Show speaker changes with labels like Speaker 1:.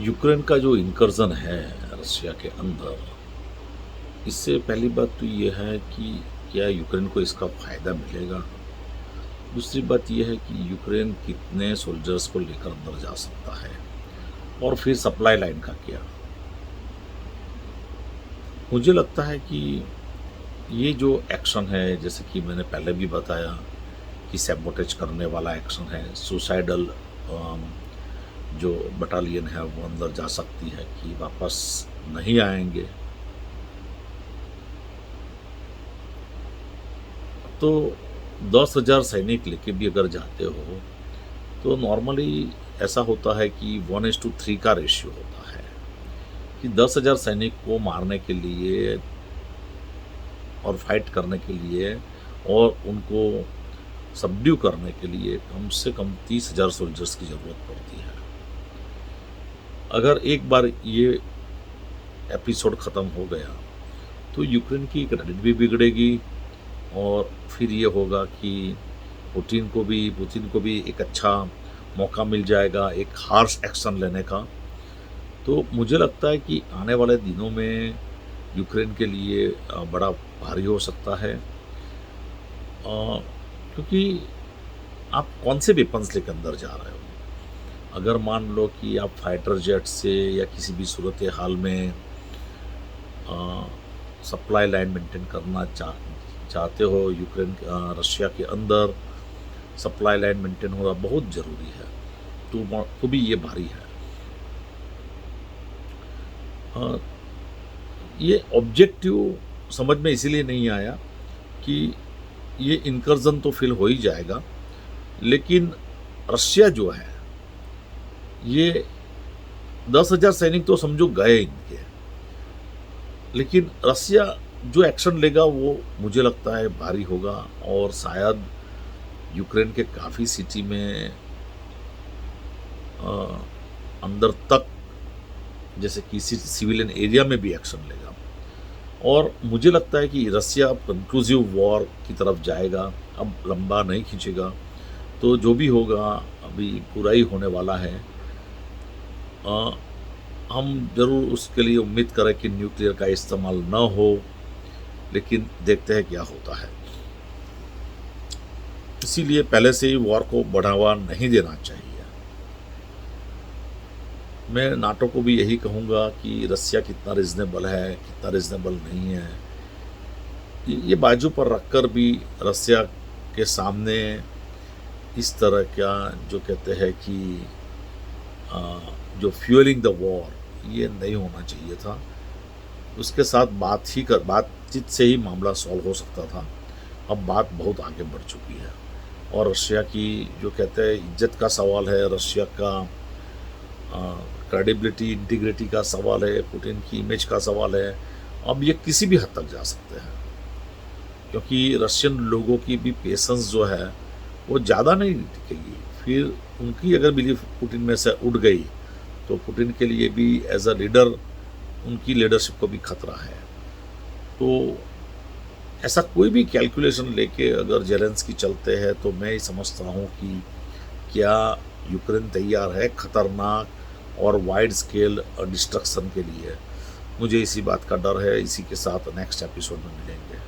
Speaker 1: Ukraine का जो incursion है रशिया के अंदर, इससे पहली बात तो ये है कि क्या यूक्रेन को इसका फ़ायदा मिलेगा? दूसरी बात ये है कि यूक्रेन कितने सोल्जर्स को लेकर अंदर जा सकता है और फिर सप्लाई लाइन का क्या? मुझे लगता है कि ये जो एक्शन है, जैसे कि मैंने पहले भी बताया कि सैबोटेज करने वाला एक्शन है, सुसाइडल जो बटालियन है वो अंदर जा सकती है कि वापस नहीं आएंगे। तो 10,000 सैनिक लेके भी अगर जाते हो तो नॉर्मली ऐसा होता है कि 1:3 का रेशियो होता है कि 10,000 सैनिक को मारने के लिए और फाइट करने के लिए और उनको सबड्यू करने के लिए कम से कम 30,000 सोल्जर्स की ज़रूरत पड़ती है। अगर एक बार ये एपिसोड ख़त्म हो गया तो यूक्रेन की क्रेडिट भी बिगड़ेगी और फिर ये होगा कि पुतिन को भी एक अच्छा मौका मिल जाएगा एक हार्श एक्शन लेने का। तो मुझे लगता है कि आने वाले दिनों में यूक्रेन के लिए बड़ा भारी हो सकता है, क्योंकि आप कौन से वेपन्स लेकर अंदर जा रहे हो। अगर मान लो कि आप फाइटर जेट से या किसी भी सूरत हाल में सप्लाई लाइन मेंटेन करना चाहते हो, यूक्रेन रशिया के अंदर सप्लाई लाइन मेंटेन होना बहुत ज़रूरी है, तो भी ये भारी है। ये ऑब्जेक्टिव समझ में इसीलिए नहीं आया कि ये इनकर्जन तो फिल हो ही जाएगा, लेकिन रशिया जो है ये 10,000 सैनिक तो समझो गए इनके, लेकिन रसिया जो एक्शन लेगा वो मुझे लगता है भारी होगा और शायद यूक्रेन के काफ़ी सिटी में अंदर तक, जैसे कि सिविलियन एरिया में भी एक्शन लेगा। और मुझे लगता है कि रसिया अब कंक्लूसिव वॉर की तरफ जाएगा, अब लंबा नहीं खींचेगा। तो जो भी होगा अभी पूरा ही होने वाला है। हम ज़रूर उसके लिए उम्मीद करें कि न्यूक्लियर का इस्तेमाल न हो, लेकिन देखते हैं क्या होता है। इसीलिए पहले से ही वॉर को बढ़ावा नहीं देना चाहिए। मैं नाटो को भी यही कहूँगा कि रसिया कितना रिजनेबल है, कितना रिजनेबल नहीं है, ये बाजू पर रखकर भी रसिया के सामने इस तरह का जो कहते हैं कि जो फ्यूलिंग द वॉर, ये नहीं होना चाहिए था। उसके साथ बातचीत से ही मामला सॉल्व हो सकता था। अब बात बहुत आगे बढ़ चुकी है और रशिया की जो कहते हैं इज्जत का सवाल है, रशिया का क्रेडिबिलिटी इंटीग्रिटी का सवाल है, पुतिन की इमेज का सवाल है। अब ये किसी भी हद तक जा सकते हैं, क्योंकि रशियन लोगों की भी पेशेंस जो है वो ज़्यादा नहीं टिकेगी। फिर उनकी अगर बिलीफ पुतिन में से उड़ गई तो पुतिन के लिए भी एज अ लीडर उनकी लीडरशिप को भी खतरा है। तो ऐसा कोई भी कैलकुलेशन लेके अगर जेलेंस्की चलते हैं तो मैं ही समझता हूँ कि क्या यूक्रेन तैयार है खतरनाक और वाइड स्केल डिस्ट्रक्शन के लिए। मुझे इसी बात का डर है। इसी के साथ नेक्स्ट एपिसोड में मिलेंगे।